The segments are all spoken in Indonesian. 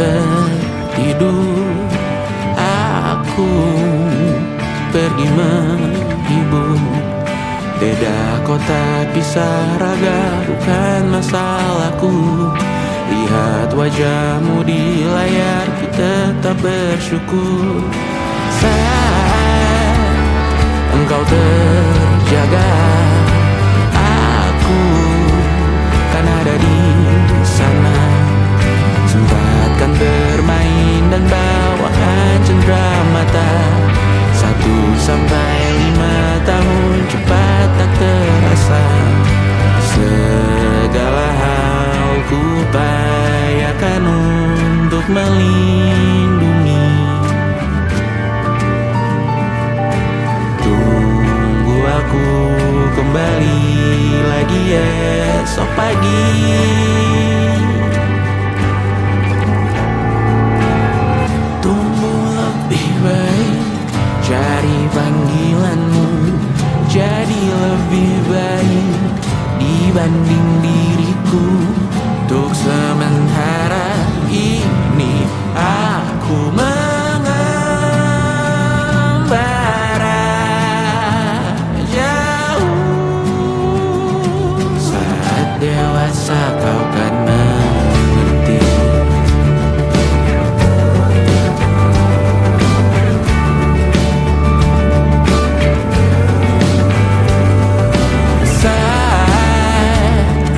tertidur, aku pergi menghibur. Beda kota pisah raga bukan masalahku. Lihat wajahmu di layar, ku tetap bersyukur. Saat engkau terjaga, aku kan ada di sana. Sempatkan bermain dan bawakan cenderamata. 1 sampai 5 tahun cepat tak terasa. Segala hal ku upayakan untuk melindungi. Tunggu aku kembali lagi esok pagi. Tumbuh lebih baik, cari panggilanmu, jadi lebih baik dibanding diriku. Untuk sementara ini aku mengembara jauh. Saat dewasa kau kan mengerti. Saat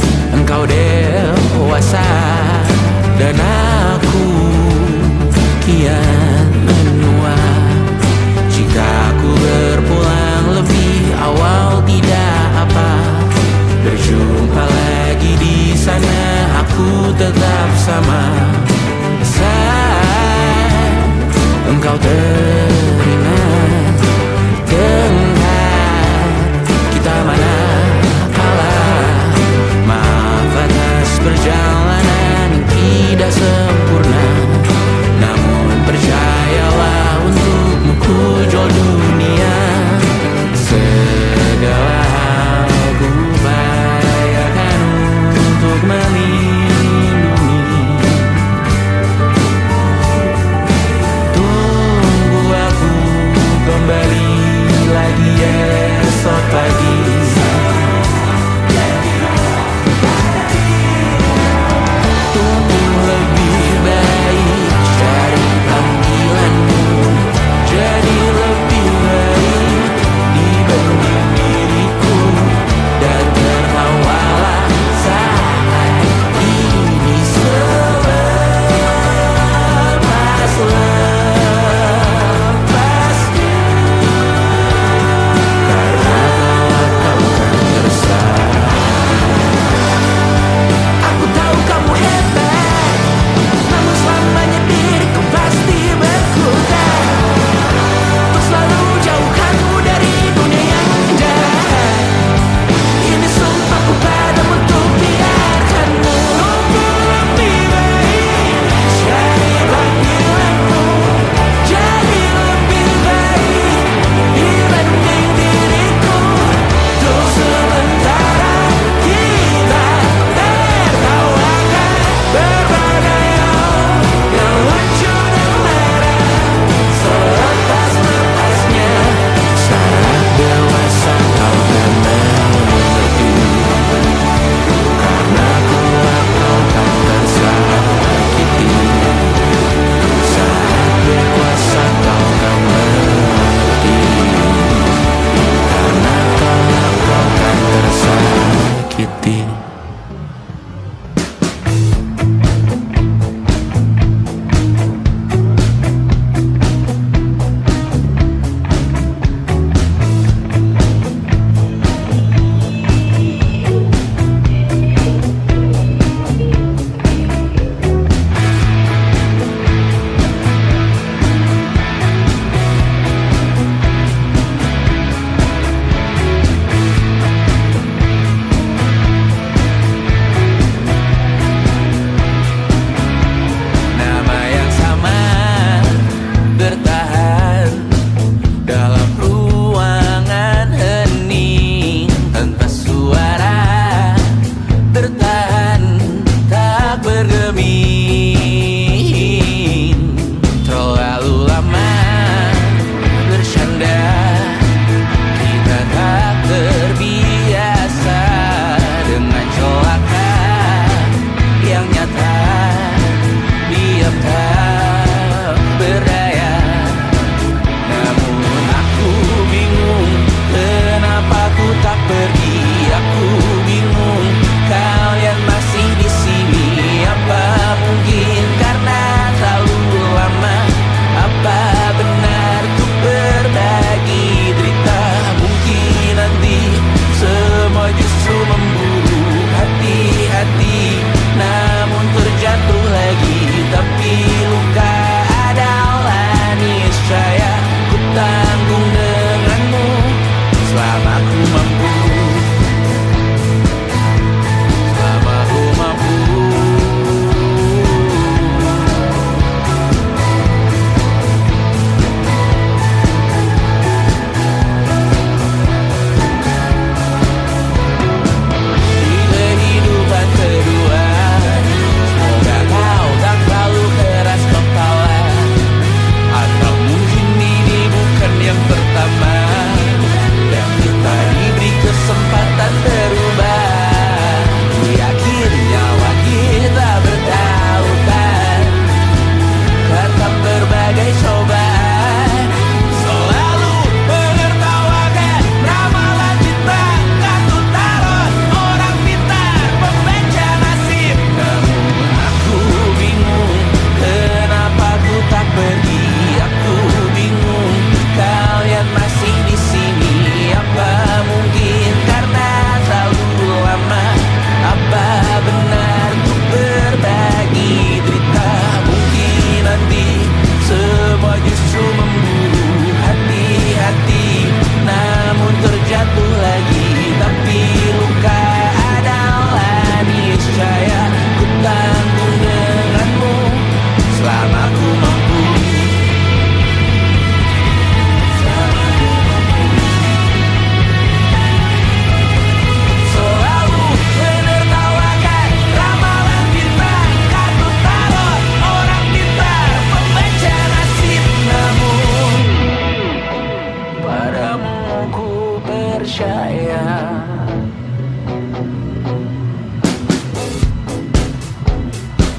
percaya.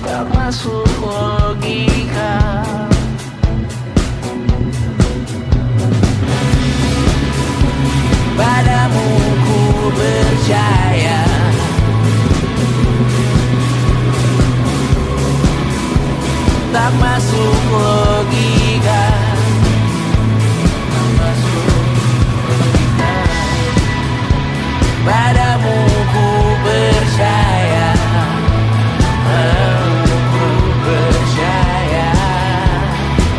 Tak masuk logika. Padamu ku percaya. Tak masuk logika. Tak masuk logika. Padamu ku percaya. Padamu ku percaya.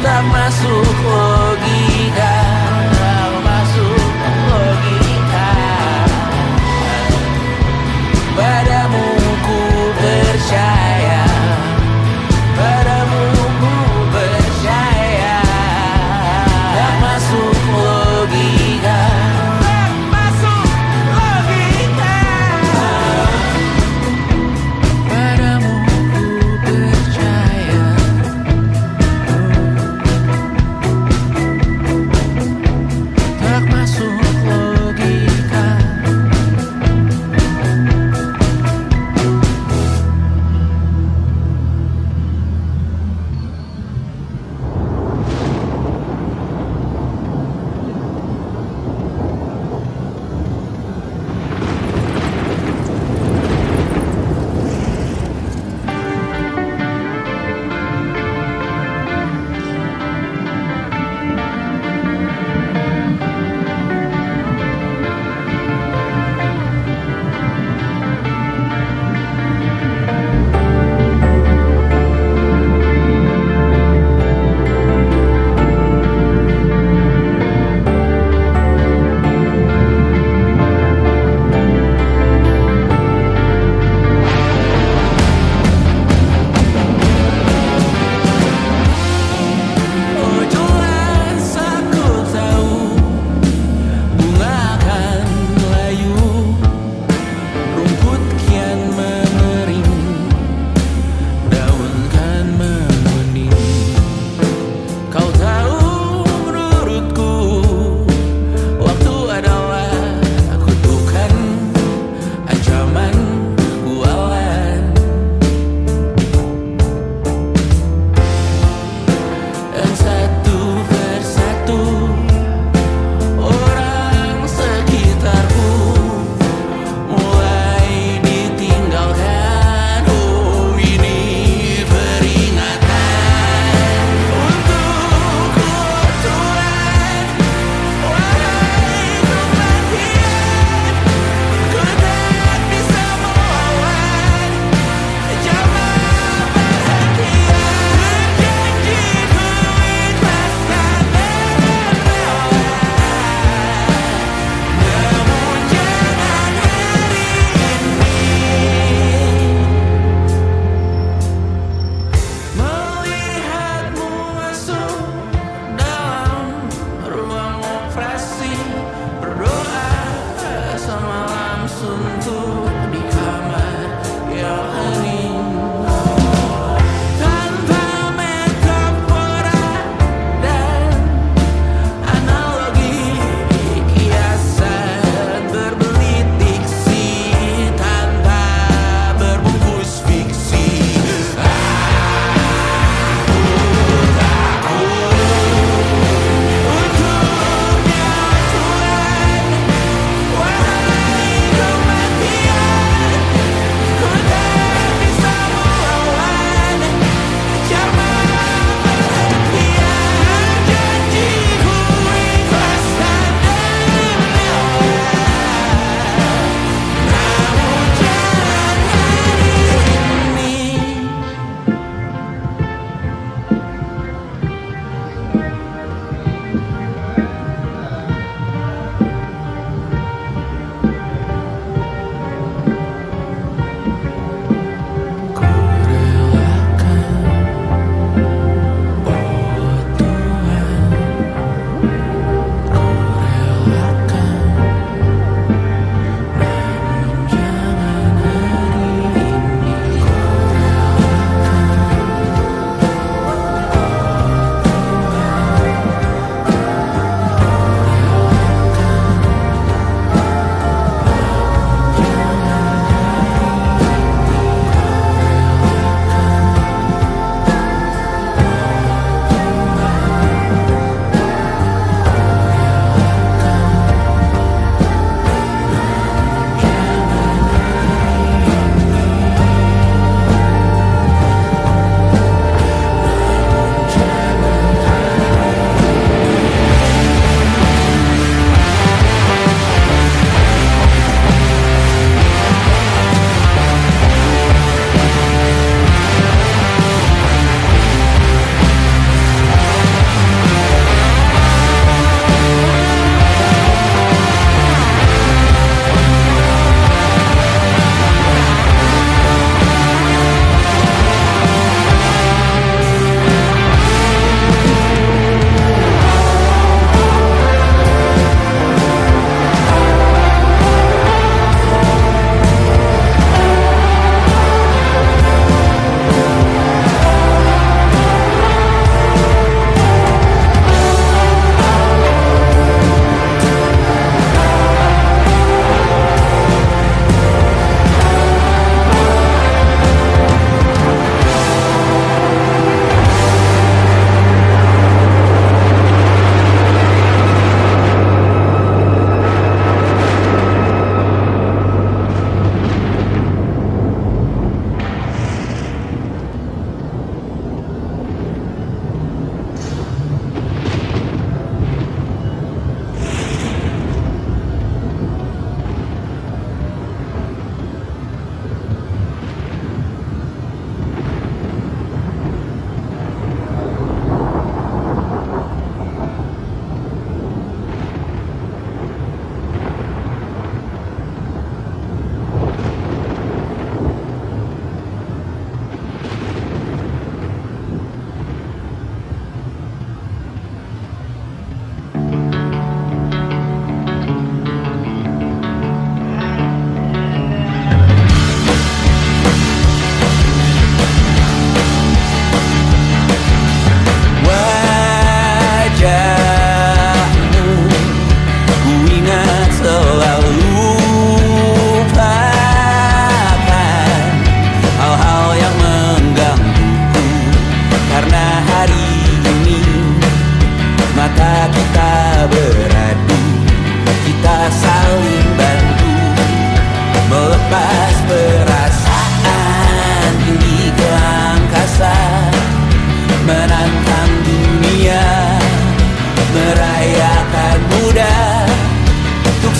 Tak masuk logika. Tak masuk logika.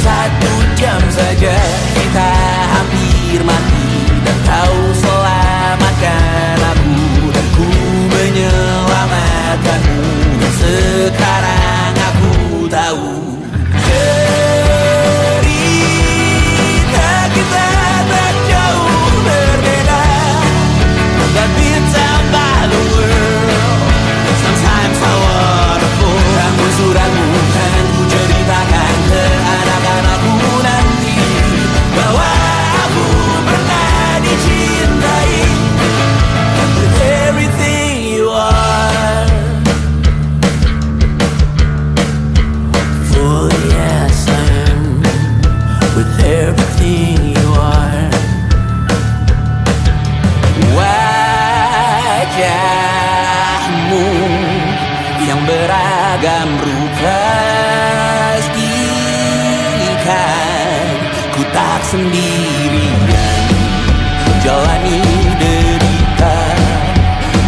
1 jam saja kita hampir mati, dan kau selamatkan aku, dan ku menyelamatkanmu. Dan sekarang aku tahu cerita kita tak jauh berbeda, but bintang by the world. Sometimes I wanna fall. Kamu suratmu kan ku ceritakan ke anak-anakku nanti, bahwa aku pernah dicintai with everything you are. For yes I am with everything you are. Wajahmu yang beragam rupa pastikan ku tak sendirian jalani derita.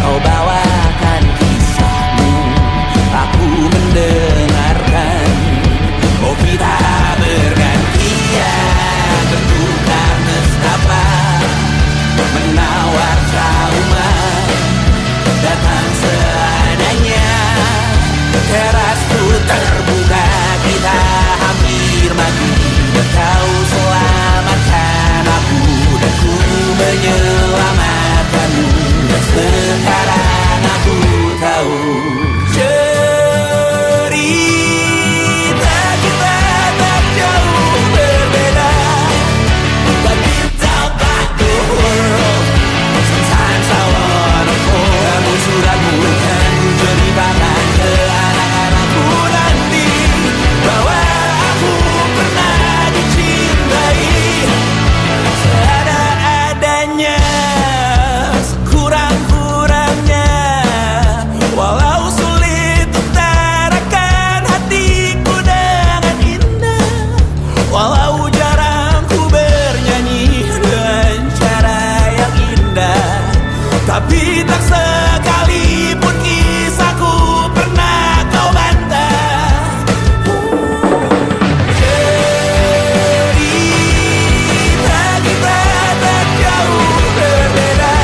Kau bawakan kisahmu, aku mendengarkan. Oh kita bergantian bertukar nestapa, menawar trauma datang seadanya. Terasku terbuka, kita hampir mati, dan kau selamatkan aku, dan ku menyelamatkanmu. Dan sekarang aku tahu cerita kita tak jauh berbeda, but bintang by the world. Sometimes I wanna fall. Kamu suratmu kan ku ceritakan ke anak-anakku nanti, bahwa aku pernah dicintai seada-adanya, sekurang-kurangnya. Walau sulit utarakan hatiku dengan indah, walau jarang ku bernyanyi dengan cara yang indah, tapi tak sekalipun kisahku pernah kau bantah. Cerita kita tak jauh berbeda,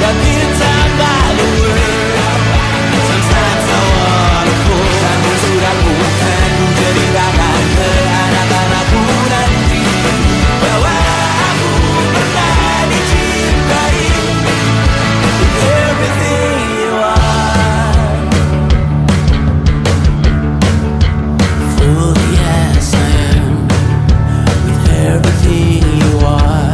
but bintang by the world. Sometimes I wanna fall. Kamu suratmu kan ku ceritakan ke anak-anakku nanti, bahwa aku pernah dicintai with everything you are. Fully yes I am with everything you are.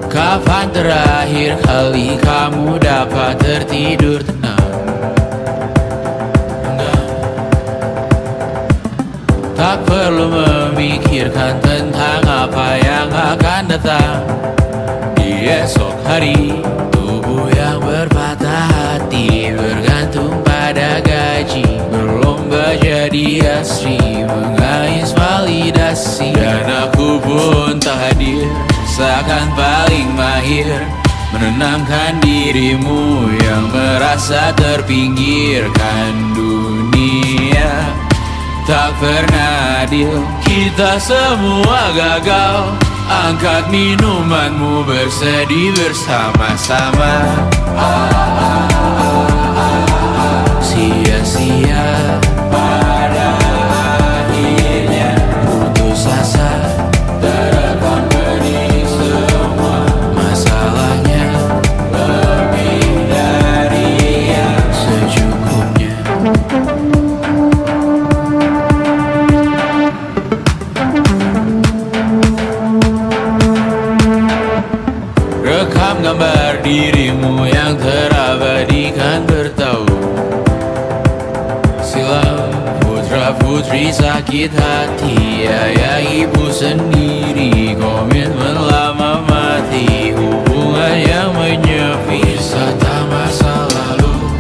Kapan terakhir kali kamu dapat tertidur tenang? Tak perlu memikirkan tentang apa yang akan datang di esok hari. Tubuh yang berpatah hati bergantung pada gaji, berlomba jadi asri, mengais validasi. Dan aku pun tak hadir, seakan paling mahir menenangkan dirimu yang merasa terpinggirkan dunia. Tak pernah adil, kita semua gagal. Angkat minumanmu, bersedih bersama-sama. Sia-sia pada akhirnya putus asa, terekam pedih semua. Masalahnya lebih dari yang secukupnya. Rekam gambar dirimu yang terabadikan bertahun silam. Putra-putri sakit hati, ayah ibu sendiri, komitmen lama mati, hubungan yang menyepi. Wisata masa lalu,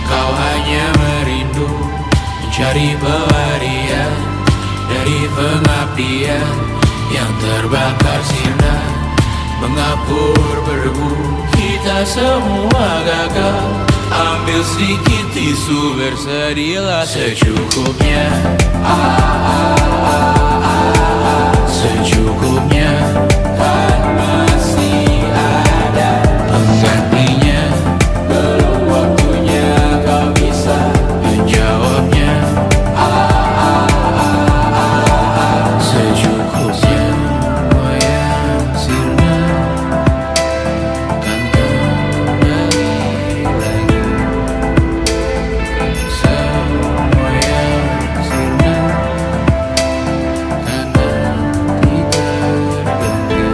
kau hanya merindu, mencari pelarian dari pengabdian yang terbakar sinar. Mengapur berdebu, kita semua gagal. Ambil sedikit tisu, bersedialah secukupnya. Secukupnya, kan masih ada penggantinya. Belum waktunya kau bisa menjawabnya. Secukupnya, wayang sirna kan kembali lagi. Semua yang sirna kan nanti berganti.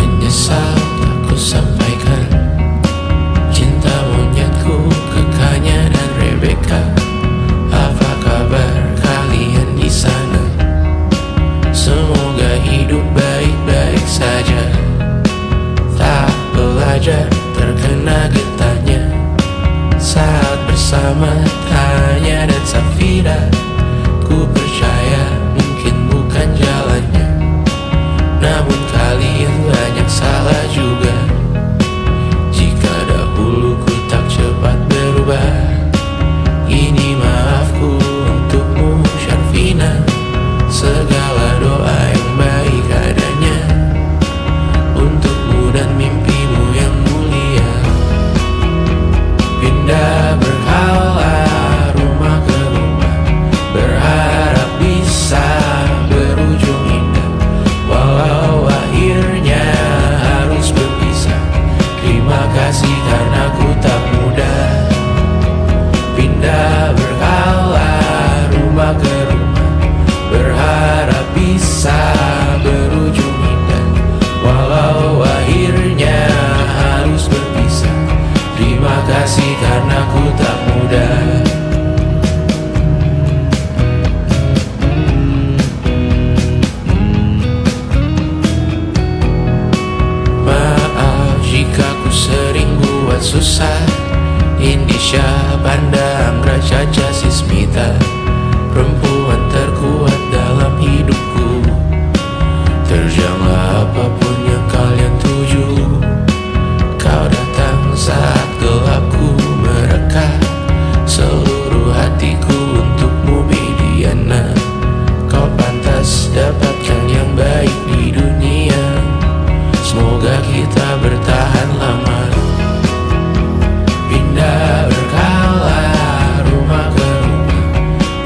Menyesal aku sampaikan cinta monyetku ke Kanya dan Rebecca. Apa kabar kalian di sana? Semoga hidup baik-baik saja. Tak belajar terkena getahnya saat bersama Tanya dan Safira. Ku percaya mungkin bukan jalannya, namun kalian banyak salah juga. Jika dahulu ku tak cepat berubah, ini maafku untukmu Syarfina. Segala doa yang baik adanya untukmu dan mimpimu yang mulia. Pindah berhala rumah ke rumah, berharap bisa berujung indah. Walau akhirnya harus berpisah, terima kasih karena ku tak mudah. Pindah berhala rumah ke rumah, berharap bisa berujung indah. Walau akhirnya harus berpisah, terima kasih karena ku tak mudah. Maaf jika ku sering buat susah. Indisha, Banda, Anggra, Caca, Sismita, perempuan terkuat dalam hidupku. Terjanglah apapun yang kalian tuju. Kau datang saat gelapku mereka. Seluruh hatiku untukmu Bidiana. Kau pantas dapatkan yang baik di dunia. Semoga kita bertahan lama. Pindah berkala rumah ke rumah,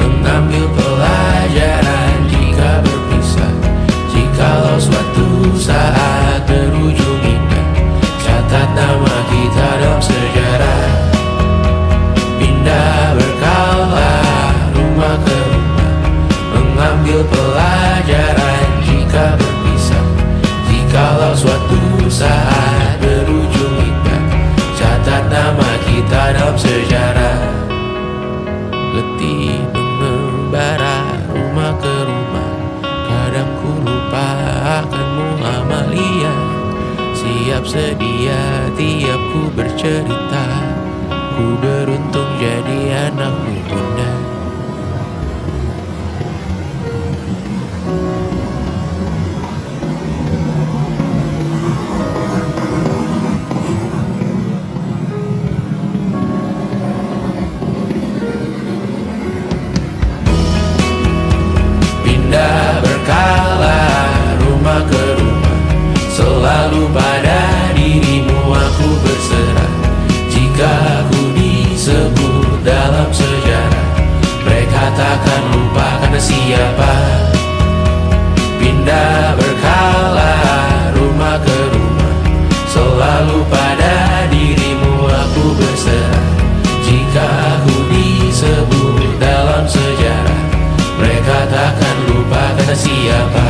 mengambil pelajaran jika berpisah. Jikalau suatu saat berujung indah, catat nama kita dalam sejarah. Pindah berkala rumah ke rumah, mengambil pelajaran jika berpisah. Jikalau suatu saat berujung indah, catat nama kita dalam sejarah. Letih mengembara rumah ke rumah, kadang ku lupa akanmu Amalia. Siap sedia tiap ku bercerita, ku beruntung jadi anakmu bunda. Pindah berkala rumah ke rumah, selalu pada dirimu aku berserah. Jika ku di disebut dalam sejarah, mereka takkan lupa karena siapa. Pindah berkala rumah ke rumah, selalu pada dirimu aku berserah. Jika aku disebut dalam sejarah, mereka takkan lupa karena siapa.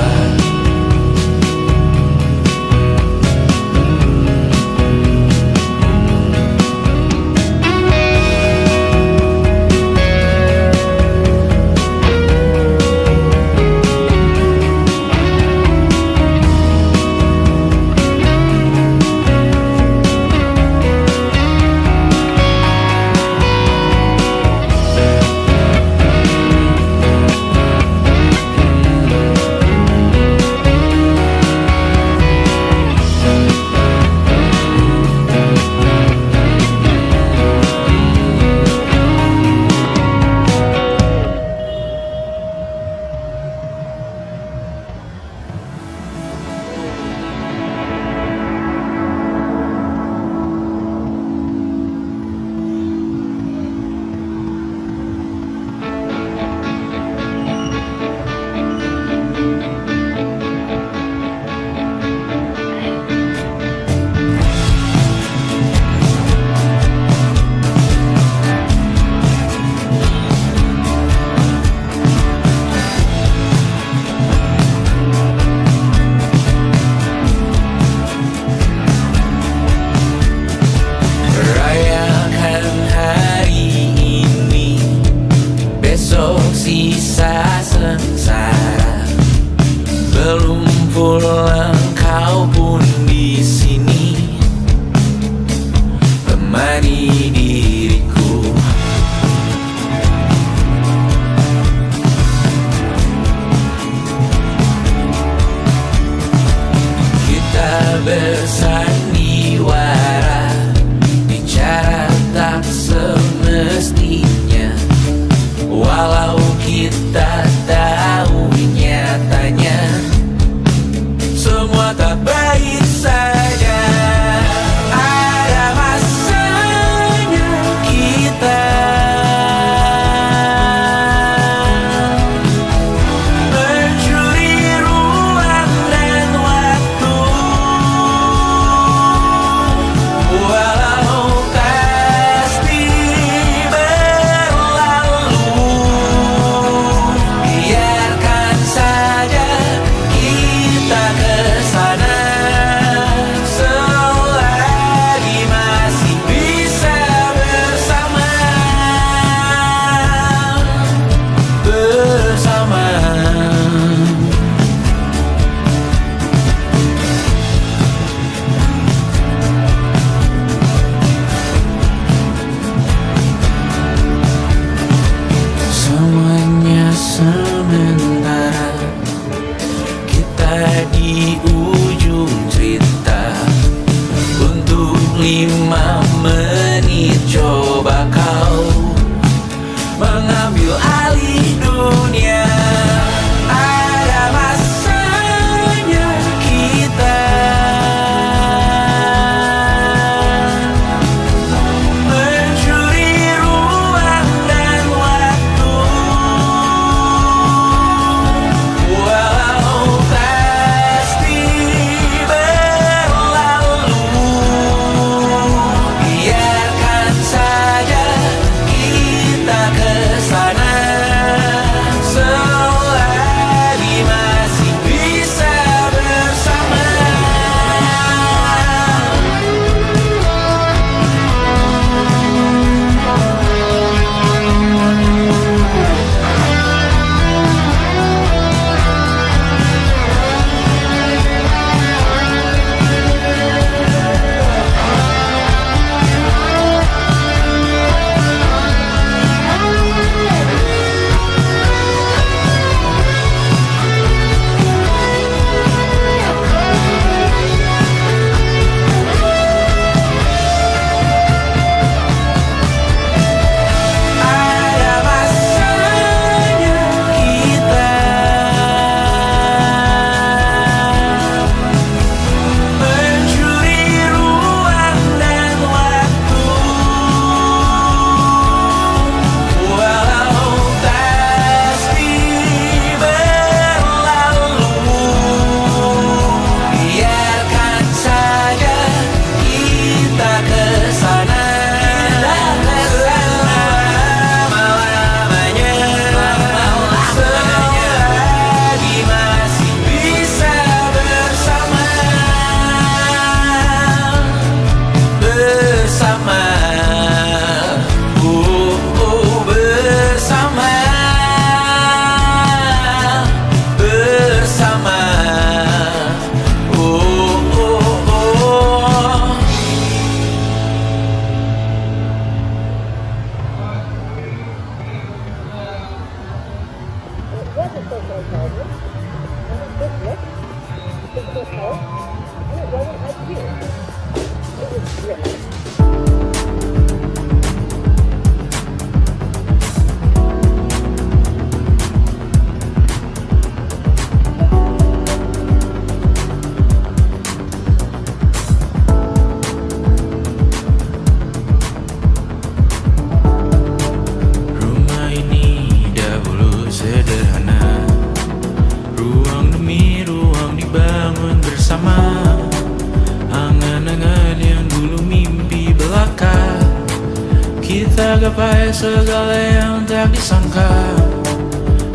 Kita gapai segala yang tak disangka,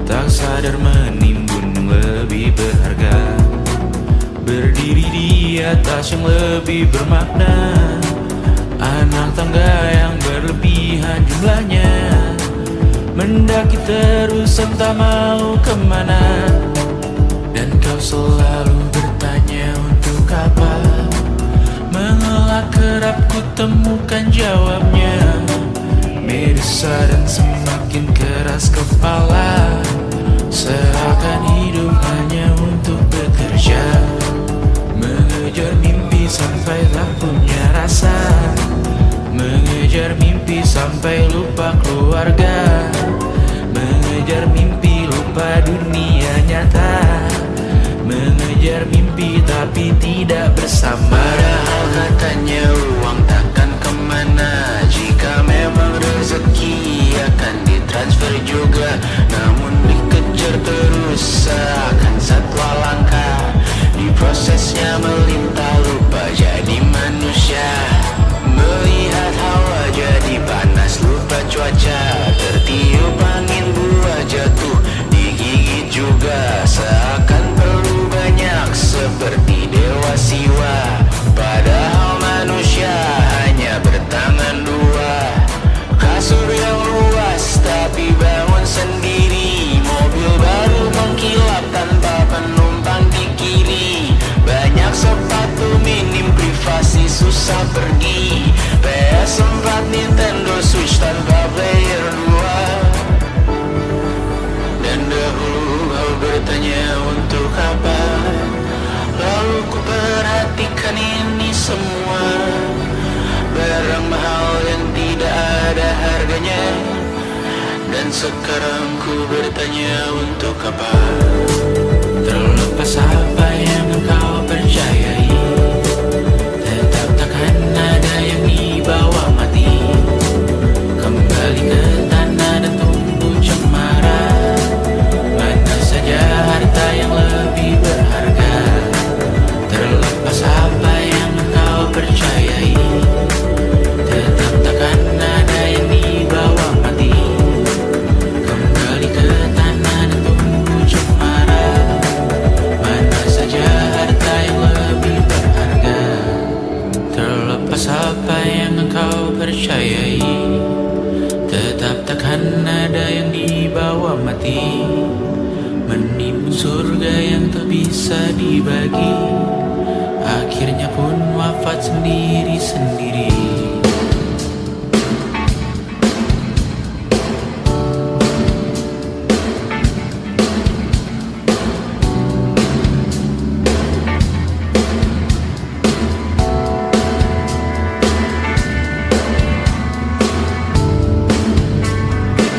tak sadar menimbun yang lebih berharga, berdiri di atas yang lebih bermakna. Anak tangga yang berlebihan jumlahnya, mendaki terus entah mau kemana. Dan kau selalu bertanya untuk apa, mengelak kerap ku temukan jawabnya. Merisa dan semakin keras kepala, seakan hidup hanya untuk bekerja, mengejar mimpi sampai tak punya rasa, mengejar mimpi sampai lupa keluarga, mengejar mimpi lupa dunia nyata, mengejar mimpi tapi tidak bersama. Padahal katanya uang takkan kemana, jika memang rezeki akan ditransfer juga. Namun dikejar terus seakan satwa langka, di prosesnya melintas lupa jadi manusia. Melihat hawa jadi panas lupa cuaca, tertiup angin buah jatuh digigit juga. Seakan perlu banyak seperti dewa siwa, padahal manusia hanya bertangan dua. Kasur yang luas tapi bangun sendiri, mobil baru mengkilap tanpa penumpang di kiri. Banyak sepatu minim privasi susah pergi, PS4 Nintendo Switch tanpa player 2. Dan dahulu kau bertanya untuk apa, lalu ku perhatikan ini semua, barang mahal yang tidak ada harganya. Dan sekarang ku bertanya untuk apa, terlepas apa yang engkau percayai, tetap takkan ada yang dibawa mati. Kembali ke tanah dan tumbuh cemara, mana saja harta yang lebih berharga. Terlepas apa yang engkau percayai, tetap takkan ada yang dibawa mati. Kembali ke tanah dan tumbuh cemara, mana saja harta yang lebih berharga. Terlepas apa yang engkau percayai, tetap takkan ada yang dibawa mati. Menimbun surga yang tak bisa dibagi, akhirnya pun wafat sendiri-sendiri.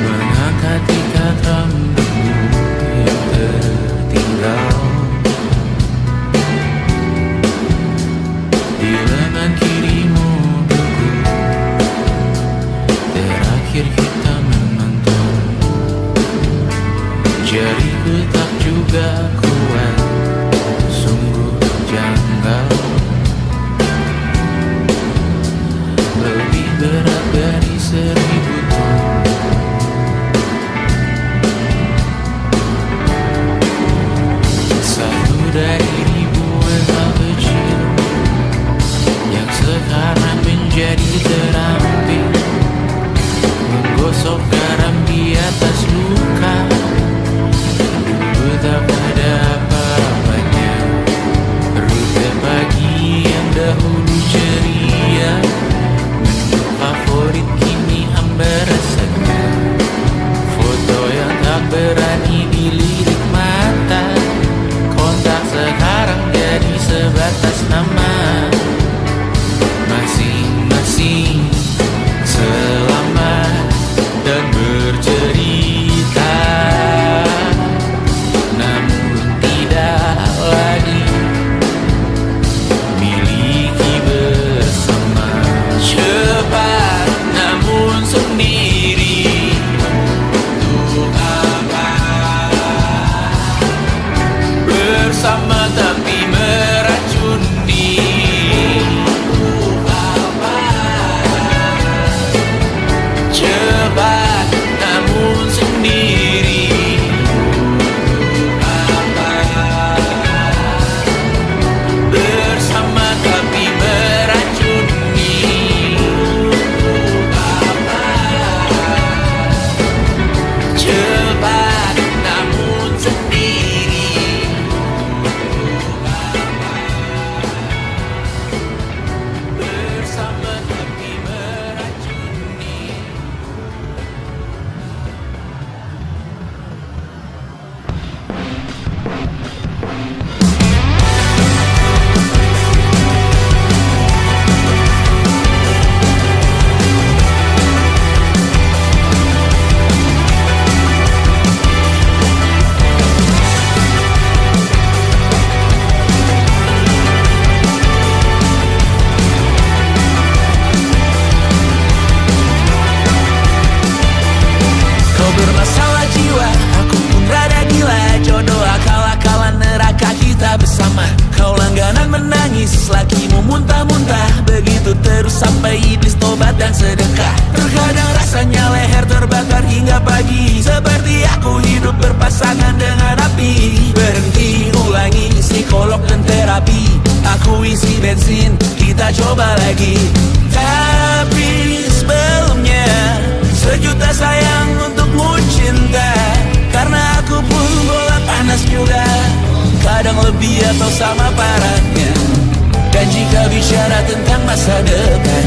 Mengangkat ikat rambutmu yang tertinggal di lengan kirimu, mobilku terakhir kita menonton. Jariku tak juga kuat, sungguh janggal, lebih berat dari 1000 ton. Satu dari ribuan hal kecil yang sekarang menjadi terampil, menggosok Aku isi bensin, kita coba lagi. Tapi sebelumnya, sejuta sayang untukmu cinta. Karena aku pun bola panas juga, kadang lebih atau sama parahnya. Dan jika bicara tentang masa depan,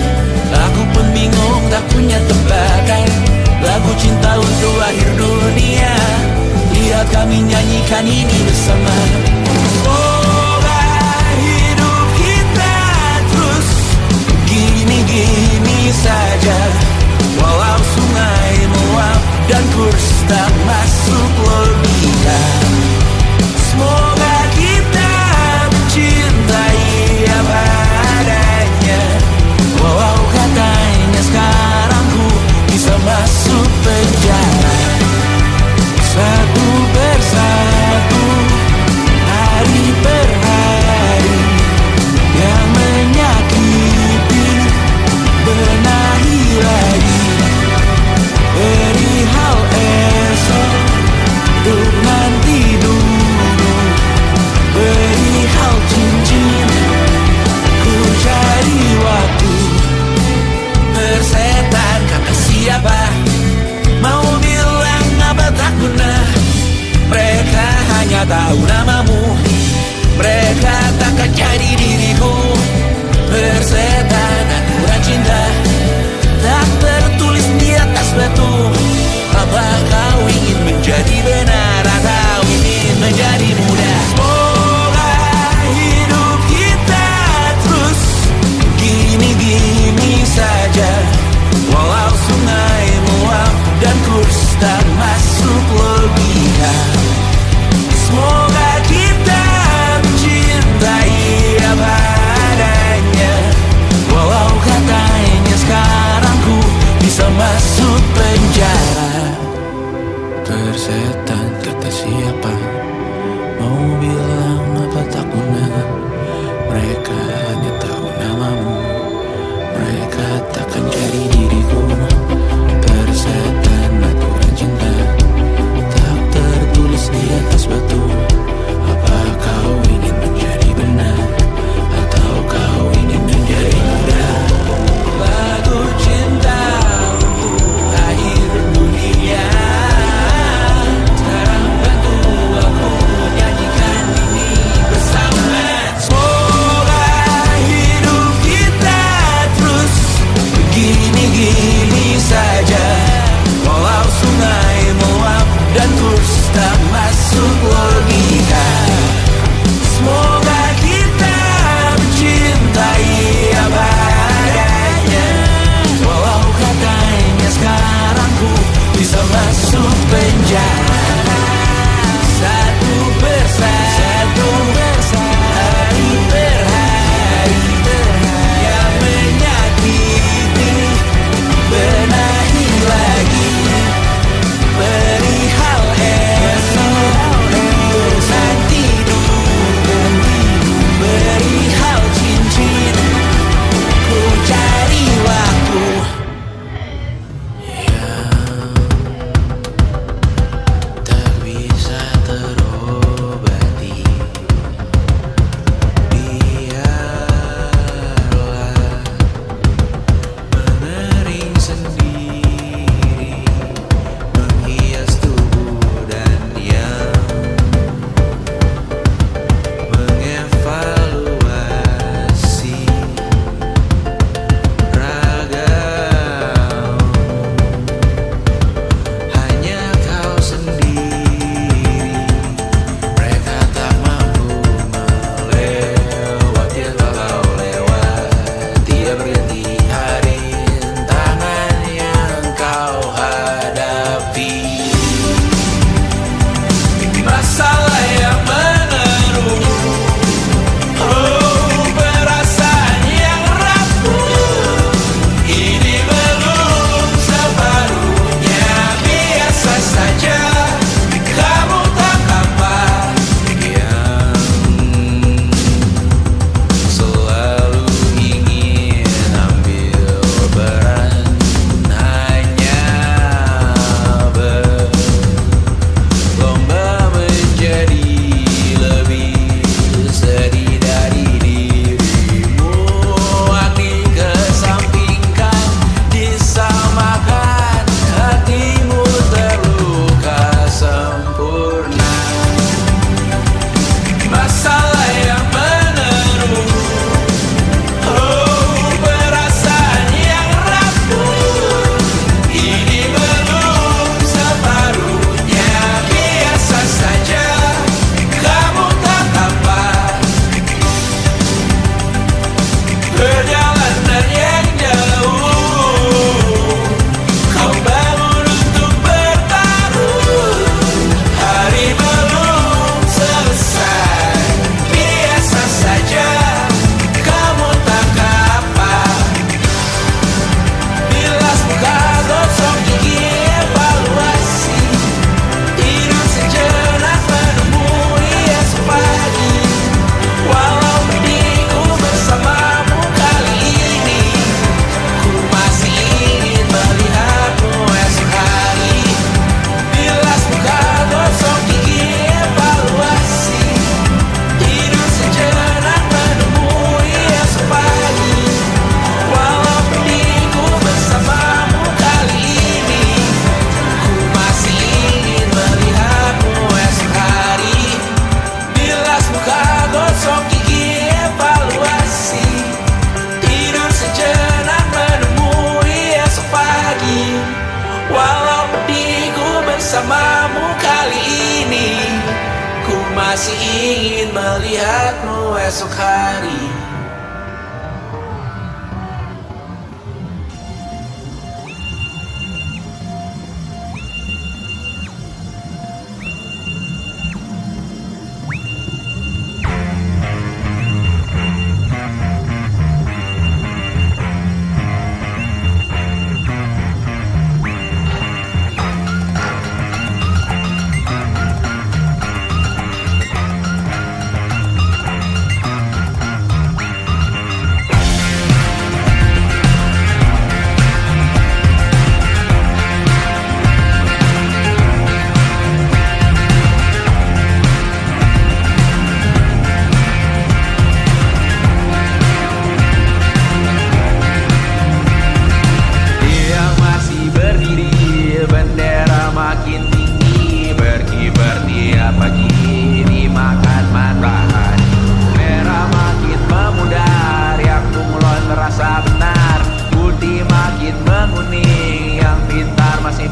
aku pun bingung tak punya tebakan. Lagu cinta untuk akhir dunia, lihat kami nyanyikan ini bersama. Semoga hidup kita terus gini-gini saja, walau sungai meluap dan kurs tak masuk logika. Semoga kita mencintai apa adanya, walau katanya sekarang ku bisa masuk penjara. Satu persatu, hari per hari, yang menyakiti benahi lagi. Perihal esok, untuk nanti dulu. Perihal cincin, ku cari waktu. Persetan kata siapa, mau bilang apa tak guna. Mereka hanya tahu namamu, mereka takkan jadi diriku. Persetan aturan cinta, tak tertulis di atas batu. Apa kau ingin menjadi benar atau ingin menjadi muda? Semoga hidup kita terus gini-gini saja, walau sungai meluap dan kurs tak masuk logika. Semoga kita mencintai apa adanya, walau katanya sekarang ku bisa masuk penjara. Persetan kata siapa, mau bilang apa tak guna. Mereka hanya tahu namamu, mereka takkan jadi diriku. Persetan aturan cinta, tak tertulis di atas batu. Apa kau ingin menjadi benar atau kau ingin menjadi muda? Lagu cinta untuk akhir dunia, sekarang bantu aku nyanyikan ini bersama. Semoga hidup kita terus begini-gini saja, walau sungai meluap dan kurs tak masuk logika. Semoga kita mencintai apa adanya, walau katanya sekarang ku bisa masuk penjara. Satu persatu, hari per hari, yang menyakiti benahi lagi. Perihal esok, untuk nanti dulu. Perihal cincin, ku cari waktu. Walau pedihku bersamamu kali ini, ku masih ingin melihatmu esok hari.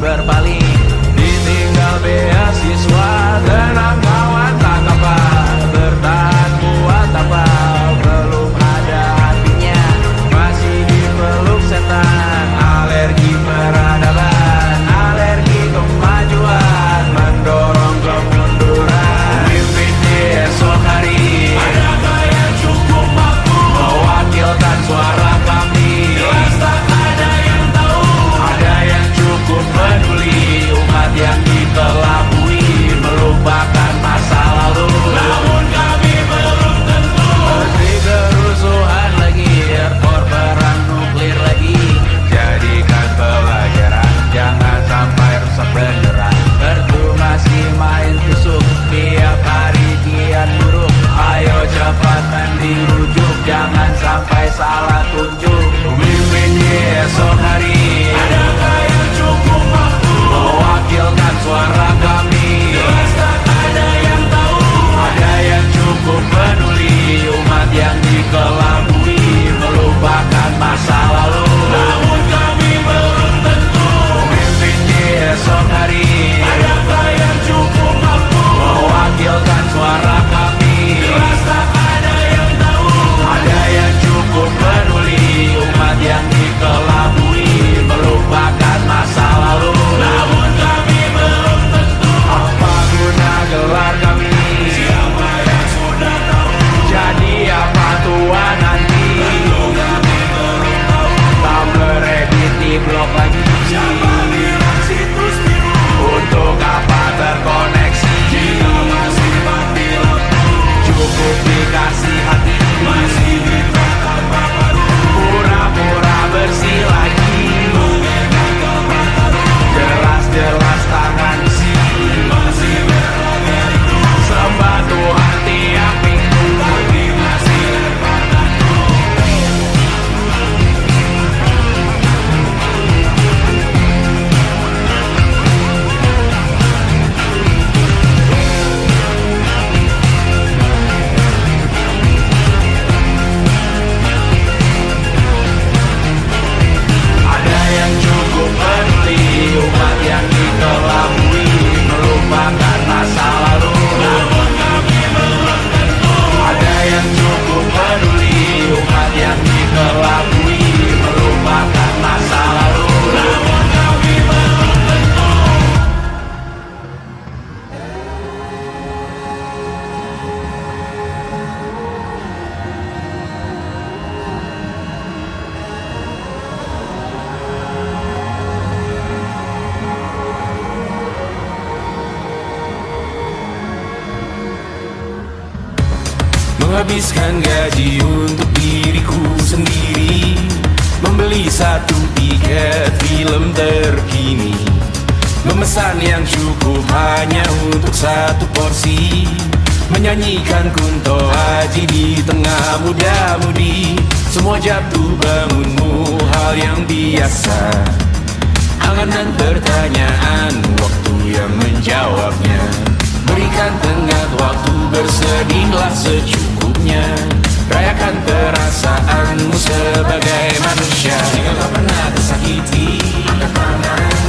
Berpaling, ditinggal beasiswa, tenang kawan tak apa, bertahan kuat apa, belum ada artinya, masih dipeluk setan, alergi peradaban, alergi kemajuan, mendorong kemunduran, mimpin di esok hari, adakah yang cukup mampu mewakilkan suara kami, jelas tak ada yang tahu, ada yang cukup peduli umat yang dikelabui, melupakan masa lalu. Namun kami belum tentu. Meski kerusuhan lagi, airport perang nuklir lagi, jadikan pelajaran, jangan sampai rusak beneran. Percuma masih main tusuk, tiap hari kian buruk. Ayo cepat dirujuk, jangan sampai salah tunjuk. Mimpin di esok hari, adakah yang cukup mampu mewakilkan suara kami, jelas tak ada yang tahu, ada yang cukup peduli umat yang dikelabui, melupakan masa lalu. Namun kami belum tentu. Mimpin di esok hari, adakah yang cukup mampu mewakilkan suara kami, jelas tak ada yang tahu, ada yang cukup peduli umat yang dikelabui, melupakan masa lalu. Namun kami belum tentu. Apa guna gelar kami? Siapa yang sudah tahu? Jadi apa tua nanti? Tentu kami belum tahu. Tumblr, edit di blog lagi. Siapa bilang situs biru? Untuk apa terkoneksi? Jika masih mati lampu, cukup dikasih hati. Masih minta tambah baru, pura-pura bersih lagi, jelas-jelas tangan isi, masih berlaga itu, sembah Tuhan tiap minggu, tapi masih lempar tantu. Ada yang cukup peduli umat yang dikelabui, melupakan masa lalu. Namun kami belum tentu. Ada yang cukup peduli umat yang dikelabui, melupakan masa lalu. Namun kami belum tentu. Menghabiskan gaji untuk diriku sendiri, membeli satu tiket film terkini, memesan yang cukup hanya untuk satu porsi, menyanyikan Kunto Aji di tengah muda-mudi. Semua jatuh bangunmu hal yang biasa, angan dan pertanyaan, waktu yang menjawabnya. Berikan tenggat waktu, bersedihlah secukupnya, rayakan perasaanmu sebagai manusia. Jika kau pernah tersakiti, angkat tangan,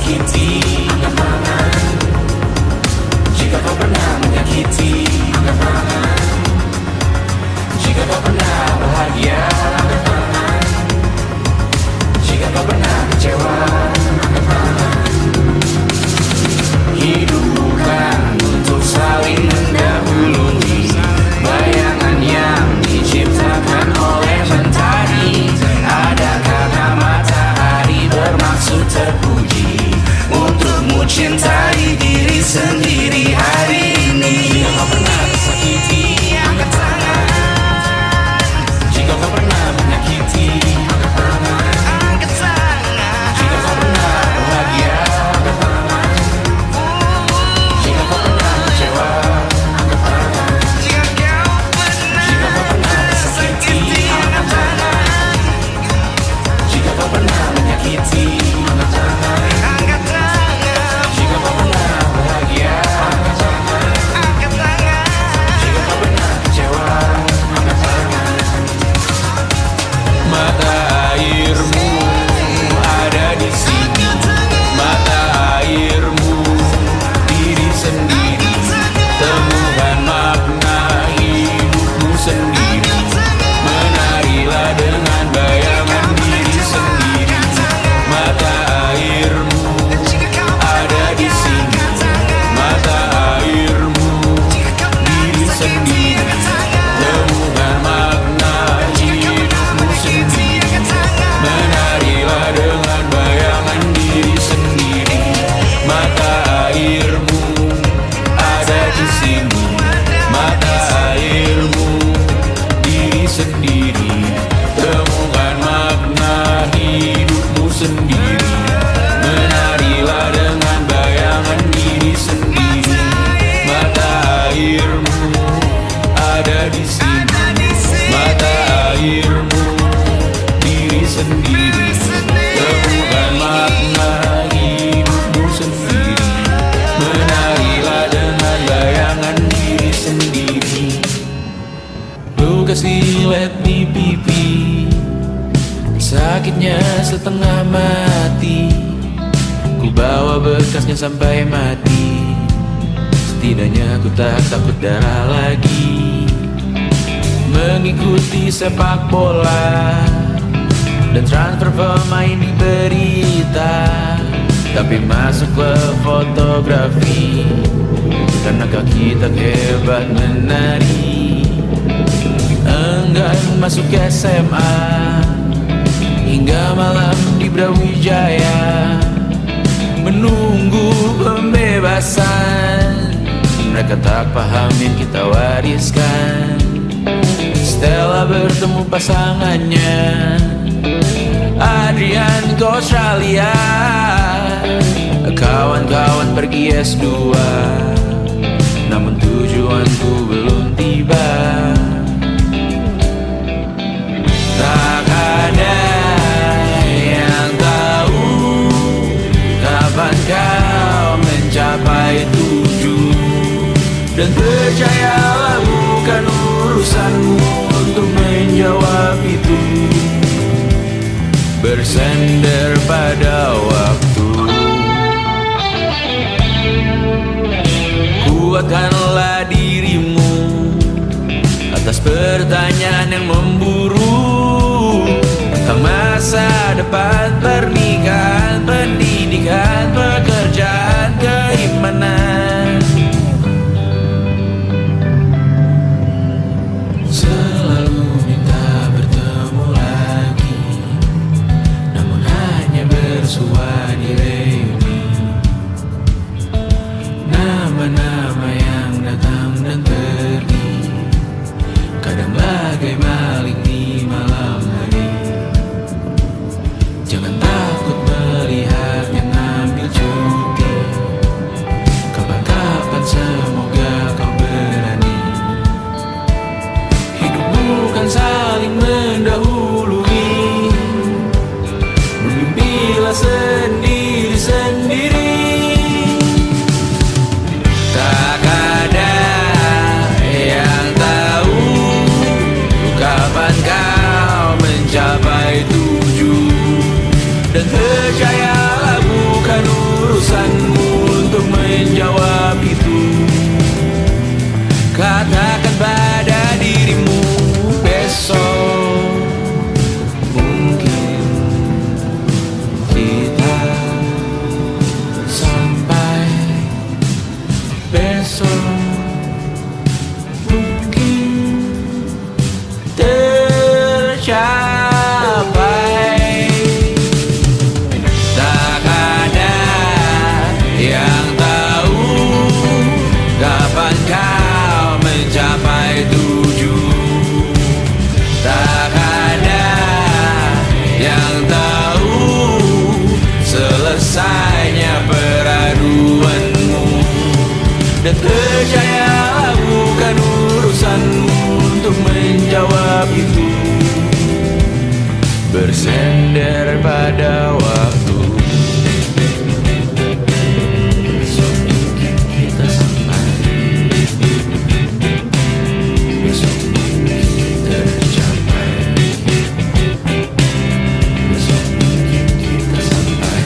menyakiti, jika kau pernah menyakiti, jika kau pernah bahagia, jika kau pernah kecewa. Hidup bukan untuk saling mendahului bayangan yang diciptakan oleh mentari. Ada karena matahari bermaksud terpuji untukmu cintai diri sendiri hari ini. Jika kau pernah tersakiti, angkat tangan. Jika kau pernah menyakiti, angkat tangan. Jika kau pernah bahagia, angkat tangan. Jika kau pernah kecewa, angkat tangan. Jika kau pernah tersakiti, angkat tangan. Jika kau pernah menyakiti, angkat tangan. Jika kau pernah bahagia, angkat tangan. Jika kau pernah kecewa, angkat tangan. Mata airmu ada di sini, mata airmu diri sendiri, temukan makna hidupmu sendiri. Menarilah dengan bayangan diri sendiri. Mata airmu ada di sini, mata airmu diri sendiri, temukan makna hidupmu sendiri. Menarilah dengan bayangan diri sendiri. Mata airmu ada di sini, mata airmu diri sendiri, temukan makna hidupmu sendiri. Menarilah dengan bayangan diri sendiri. Mata airmu ada di sini, mata airmu diri sendiri, temukan makna hidupmu sendiri. Menarilah dengan bayangan diri sendiri. Luka silet di pipi, sakitnya setengah mati. Ku bawa bekasnya sampai mati. Setidaknya ku tak takut darah lagi. Mengikuti sepak bola dan transfer pemain di berita, tapi masuk ke fotografi karena kaki tak hebat menari. Enggan masuk SMA hingga malam di Brawijaya, menunggu pembebasan. Mereka tak paham yang kita wariskan. Stella bertemu pasangannya, Adrian ke Australia. Kawan-kawan pergi S2, namun tujuanku belum tiba. Tak ada yang tahu kapan kau mencapai tujuh. Dan percayalah bukan urusanmu untuk menjawab itu. Bersender pada waktu. Kuatkanlah dirimu atas pertanyaan yang memburu tentang masa depan, pernikahan, pendidikan, pekerjaan, keimanan. Selalu minta bertemu lagi, namun hanya bersua di reuni. Nama-nama yang datang dan pergi, kadang bagai maling di malam hari. Jangan takut selesainya peraduanmu. Dan percayalah bukan urusanmu untuk menjawab itu. Bersender pada waktu. Besok mungkin kita sampai. Besok mungkin tercapai. Besok mungkin kita sampai.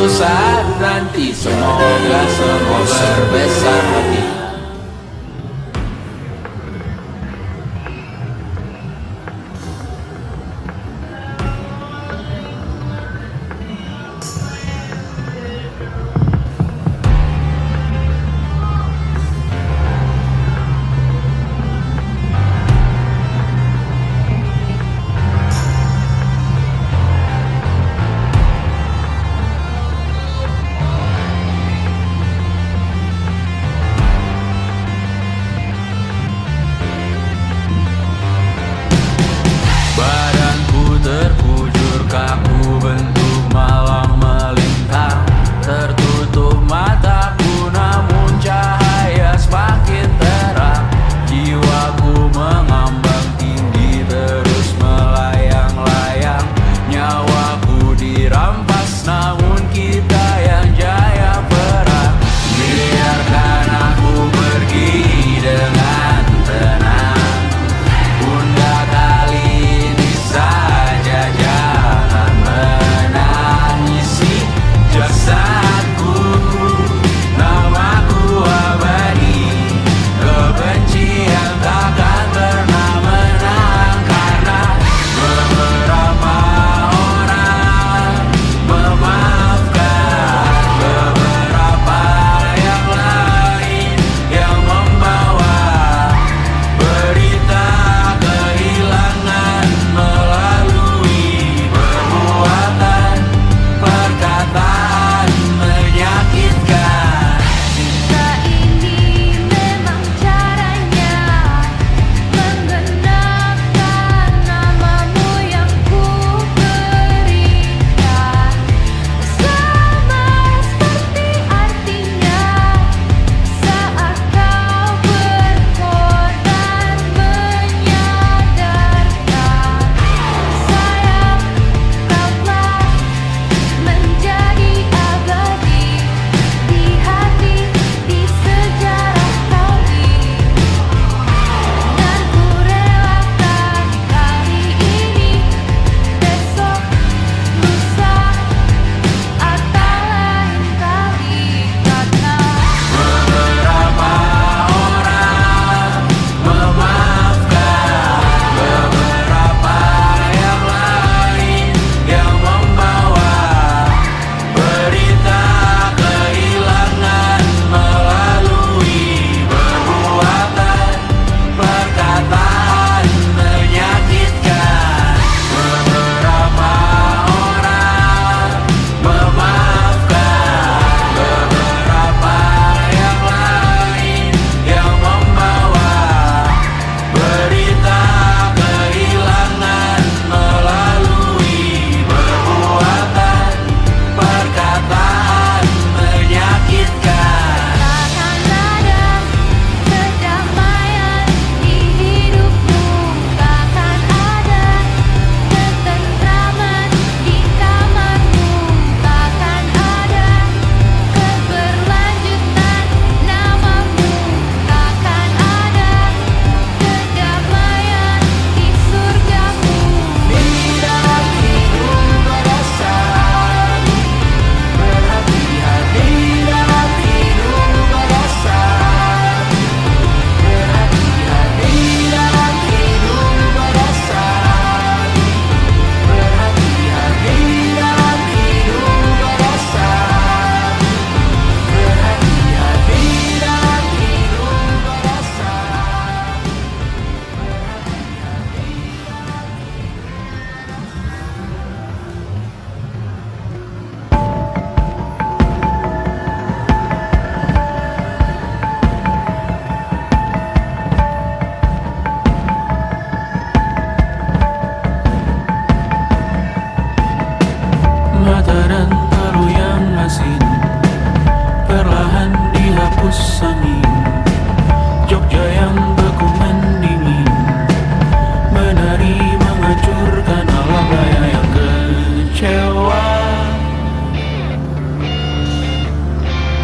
suatu saat nanti. Semoga semua berbesar hati. Badanku terkujur, kaku bentuk malam melintang. Tertutup mataku namun cahaya semakin terang. Jiwaku mengambang tinggi terus melayang-layang. Nyawaku dirampas namun kita yang jaya perang. Biarkan aku pergi dengan tenang. Bunda kali ini saja jangan menangisi jasadku. Namaku abadi, kebencian takkan pernah menang. Karena beberapa orang memaafkan, beberapa yang lain yang membawa berita kehilangan melalui perbuatan, perkataan menyakitkan. Cinta ini memang caranya menggenapkan namamu yang ku berikan. Sama seperti artinya saat kau berkorban menyadarkan. Sayang, kau telah menjadi abadi di hati, di sejarah kami. Dan ku relakan kali ini, besok, lusa, atau lain kali. Karena Beberapa orang memaafkan, beberapa yang lain yang membawa berita kehilangan melalui perbuatan, perkataan menyakitkan. Beberapa orang memaafkan, beberapa yang lain yang membawa berita kehilangan melalui perbuatan, perkataan menyakitkan. takkan ada kedamaian di hidupmu, takkan ada ketentraman di kamarmu, takkan ada keberlanjutan namamu, takkan ada kedamaian di surgamu. Di dalam hidup pada saat berhati-hati, dalam hidup pada saat berhati-hati, dalam hidup pada saat berhati-hati, dalam hidup pada saat berhati-hati, dalam hidup pada saat. Mata dan talu yang asin perlahan dihapus angin. Jogja yang beku mendingin, menari menghancurkan alam raya yang kecewa.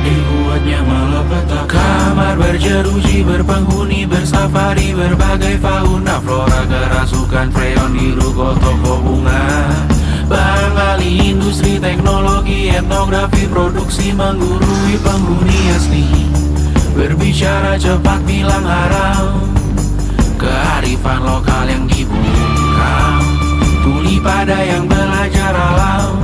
Dibuatnya malapetaka, kamar berjeruji, berpenghuni, bersafari, berbagai fauna flora, kerasukan freon, biru, toko bunga. Bang Ali industri teknologi etnografi produksi menggurui penghuni asli. Berbicara cepat bilang haram, kearifan lokal yang dibungkam. Tuli pada yang belajar alam,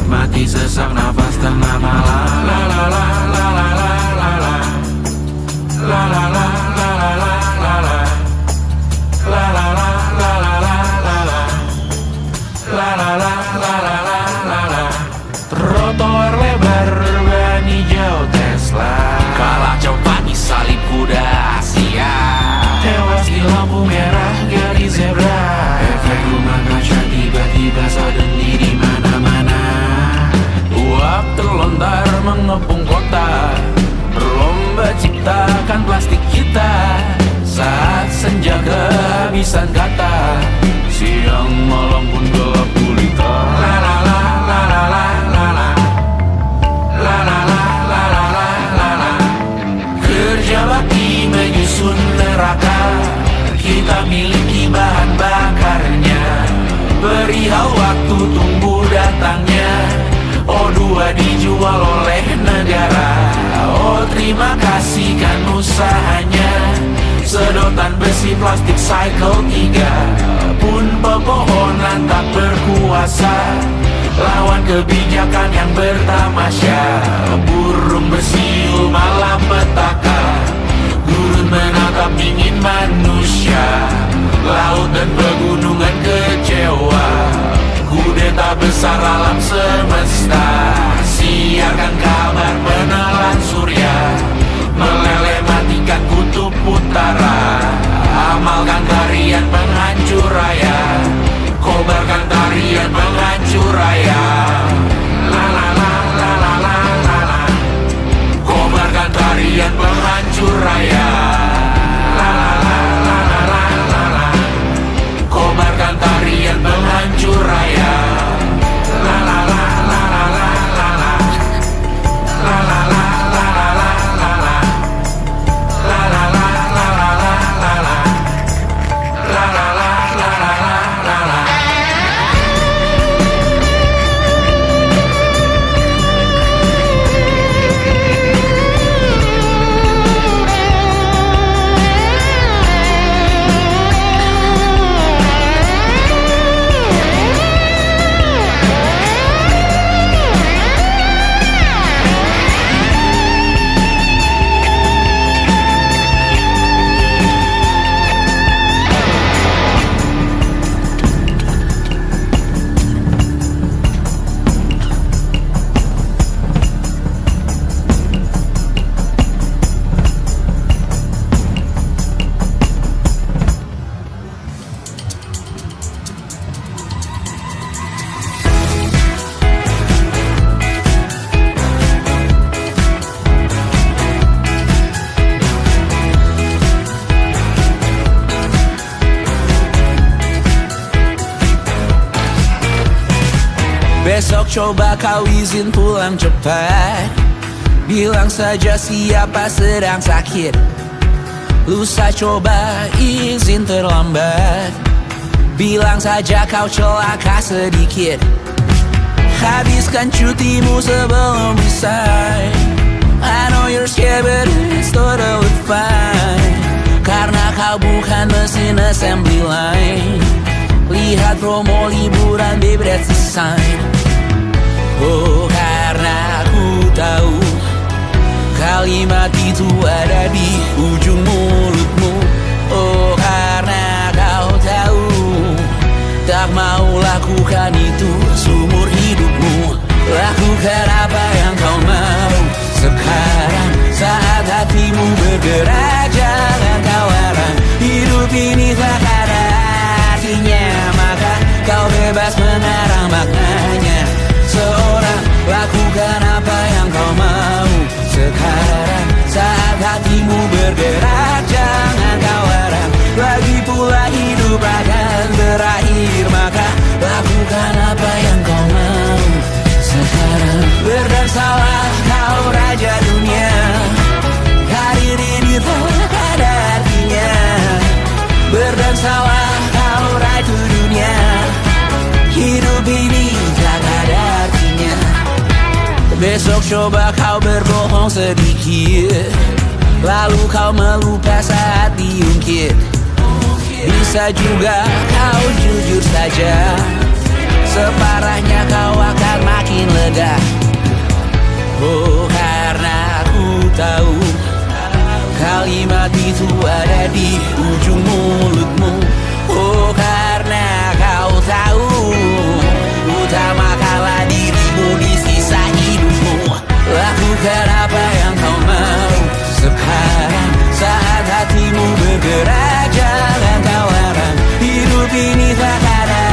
mati sesak nafas tengah malam. La la la la la la la la. La la la la la la la la. La la la la la la la la. La la la la la la la la. Trotoar lebar ban hijau Tesla, kalah cepat di salib kuda Asia, tewas di lampu merah garis zebra. Efek rumah kaca tiba-tiba suddenly di mana-mana. Uap terlontar mengepung kota, berlomba ciptakan plastik kita. Saat senja kehabisan kata, siang malam pun gelap gulita. La la la la la la la la. La la la la la la la la. Kerja bakti menyusun neraka, kita miliki bahan bakarnya. Perihal waktu tunggu datangnya, O2 dijual oleh negara. Oh terima kasih kan usahanya. Sedotan besi plastik cycle 3 pun pepohonan tak berkuasa lawan kebijakan yang bertamasya. Burung bersiul malam petaka, gurun menatap dingin manusia. Laut dan pegunungan kecewa, kudeta besar alam semesta. Siarkan kabar penelan surya, meleleh matikan kutub utara. Amalkan tarian penghancur raya, kobarkan tarian penghancur raya. La la la la la la la la. Kobarkan tarian penghancur raya. La la la la la la la la. Kobarkan tarian penghancur raya. La la la la la la la la. La la la la la la la la. La la la la la la la la. La la la la la la la. Besok coba kau izin pulang cepat, bilang saja siapa sedang sakit. Lusa coba izin terlambat, bilang saja kau celaka sedikit. Habiskan cutimu sebelum resign. I know you're scared but it's totally fine, karena kau bukan mesin assembly line. Lihat promo liburan baby that's the sign. Oh karena aku tahu kalimat itu ada di ujung mulutmu. Oh karena kau tahu tak mau lakukan itu seumur hidupmu. Lakukan apa yang kau mau sekarang, saat hatimu bergerak. Jangan kau larang, hidup ini tak ada artinya, maka kau bebas mengarang maknanya. Seorang lakukan apa yang kau mau sekarang, saat hatimu bergerak. Jangan kau larang, lagi pula hidup akan berakhir, maka lakukan apa yang kau mau sekarang. Berdansalah kau raja dunia, karir ini tak ada artinya. Berdansalah kau ratu dunia, hidup ini Besok coba kau berbohong sedikit, lalu kau melupa saat diungkit. Bisa juga kau jujur saja, separahnya kau akan makin lega. Oh, karena aku tahu kalimat itu ada di ujung mulutmu. Oh, karena kau tahu utamakanlah dirimu di sisa hidupmu. Lakukan apa yang kau mau sekarang, saat hatimu bergerak. Jangan kau larang, hidup ini tak ada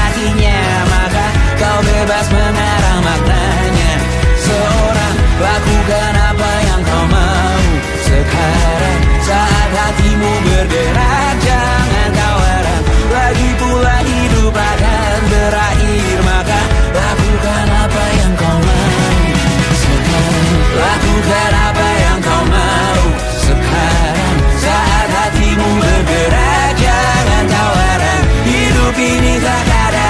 artinya, maka kau bebas mengarang maknanya. Seorang, lakukan apa yang kau mau sekarang, saat hatimu bergerak. Jangan kau larang, lagi pula hidup akan berakhir, maka lakukan apa yang kau mau sekarang. Lakukan apa yang kau mau sekarang, saat hatimu bergerak. Jangan kau larang, hidup ini tak ada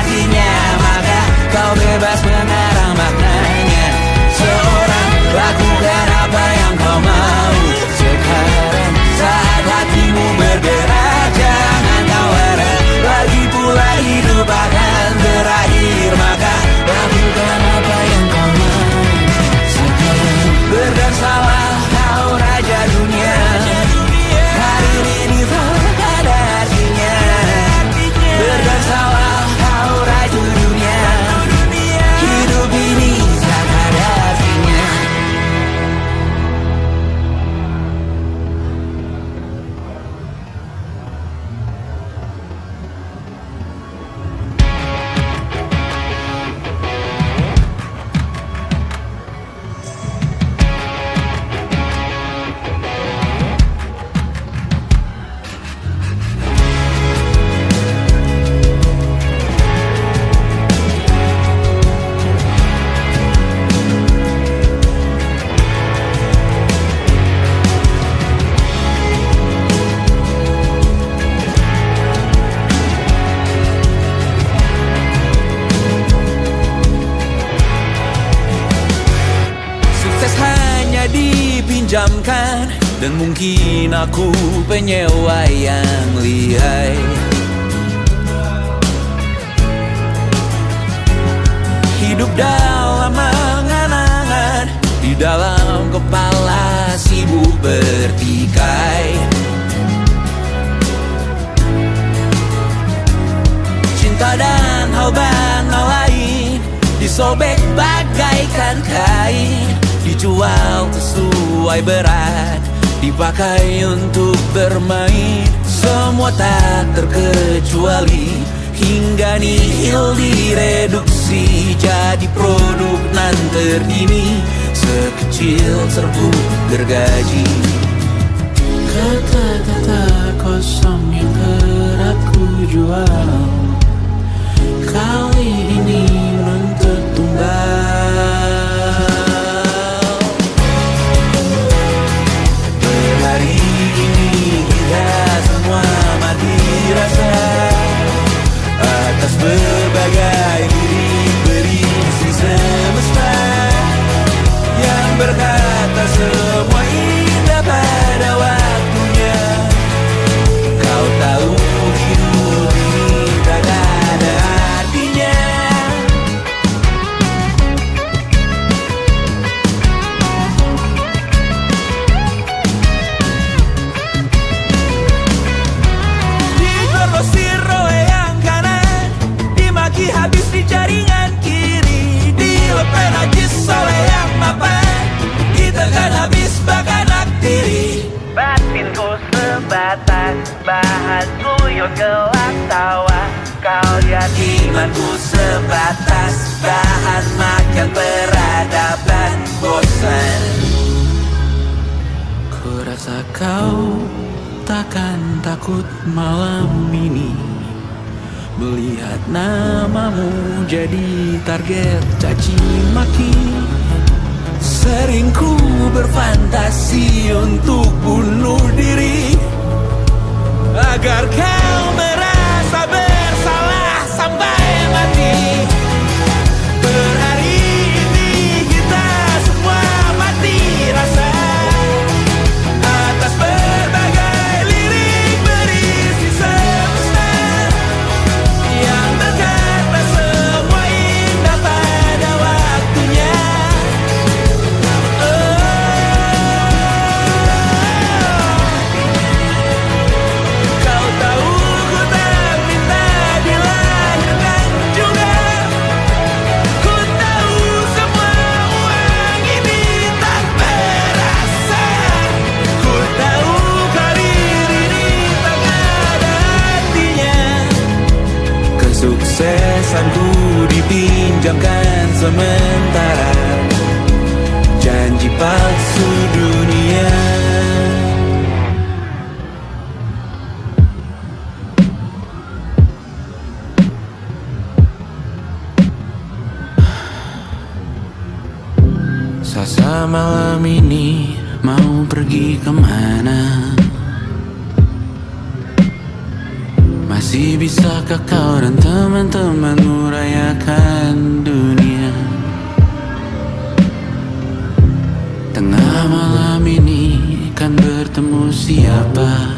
artinya, maka kau bebas mengarang maknanya. Seorang, lakukan apa yang kau mau sekarang, saat hatimu bergerak. Jangan kau larang, lagi pula hidup akan berakhir, maka lakukan apa yang kau mau sekarang. Berdansalah kau raja dunia, hari ini tak ada artinya. Berdansalah kau raja dunia, hidup ini tak ada artinya. Sukses hanya dipinjamkan, dan mungkin aku penyewa yang lihai. Hidup dalam angan-angan, di dalam kepala sibuk bertikai. Cinta dan hal banal lain disobek bagaikan kain, dijual sesuai berat, dipakai untuk bermain. Semua tak terkecuali, hingga nihil direduksi jadi produk nan terdini, sekecil serbuk gergaji. Kata-kata kosong yang kerap ku jual, kali ini menuntut tumbal. Hari ini kita semua mati rasa atas berbagai lirik berisi semesta yang berkata semua indah pada waktunya. Kau tahu hidup ini tak ada artinya. Digrosir oleh yang kanan, dimaki habis di jaringan kiri, dilepeh najis oleh yang mapan, ditekan habis bak anak tiri. Batinku sebatas bahan guyon gelak tawa, kau lihat imanku sebatas bahan makan peradaban bosan. Kurasa kau takkan takut malam ini melihat namamu jadi target caci maki. Sering ku berfantasi untuk bunuh diri agar kau merasa bersalah sampai mati. Per hari ini pinjamkan sementara janji palsu dunia. Sasa malam ini mau pergi kemana? Masih bisakah kau dan teman-temanmu rayakan dunia? Tengah malam ini kan bertemu siapa?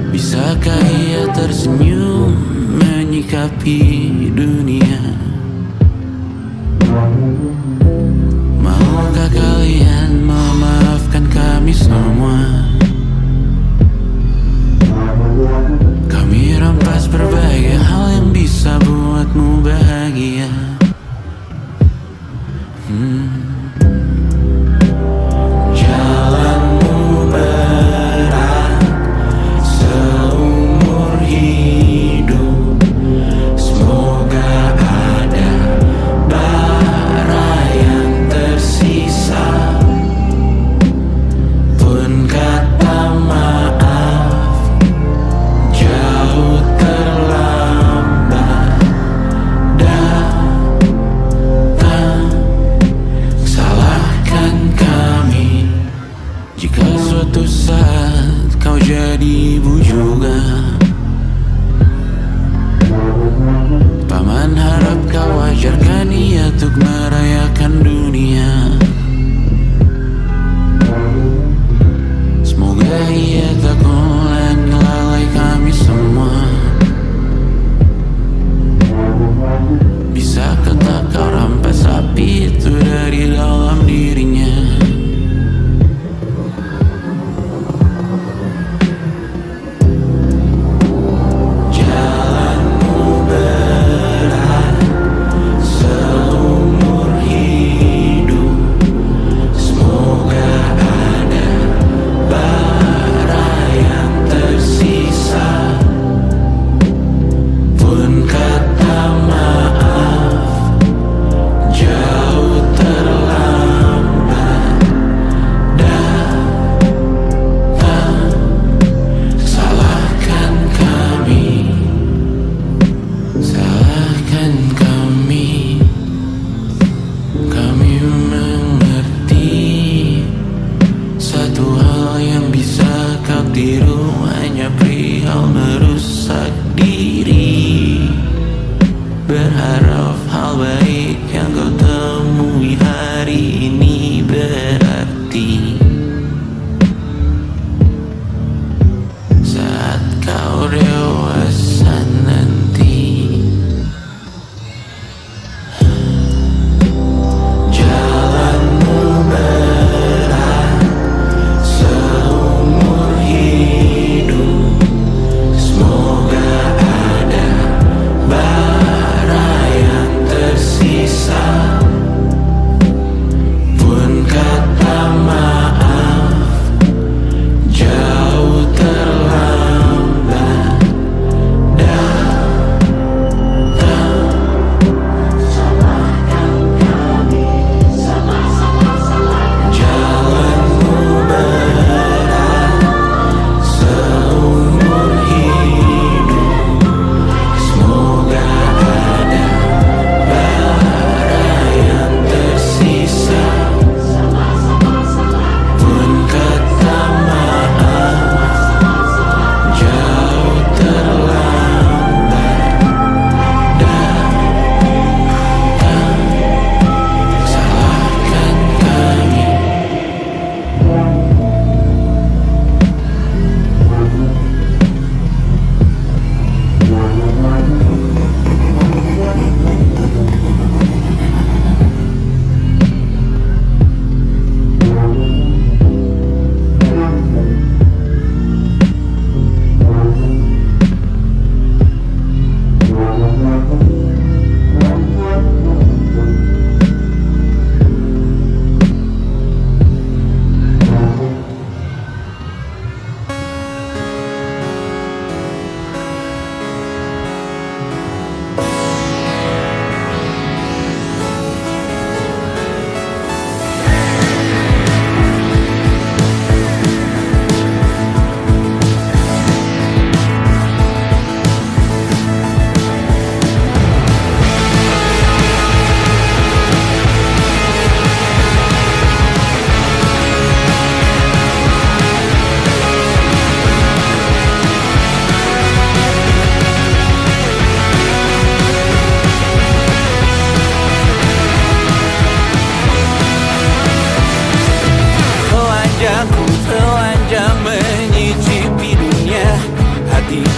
Bisakah ia tersenyum menyikapi dunia? Maukah kalian memaafkan kami semua? Kami rampas berbagai hal yang bisa buatmu bahagia. Jalanmu berat seumur hidup. Semoga ada bara yang tersisa. Pun kata maaf jauh terlambat datang.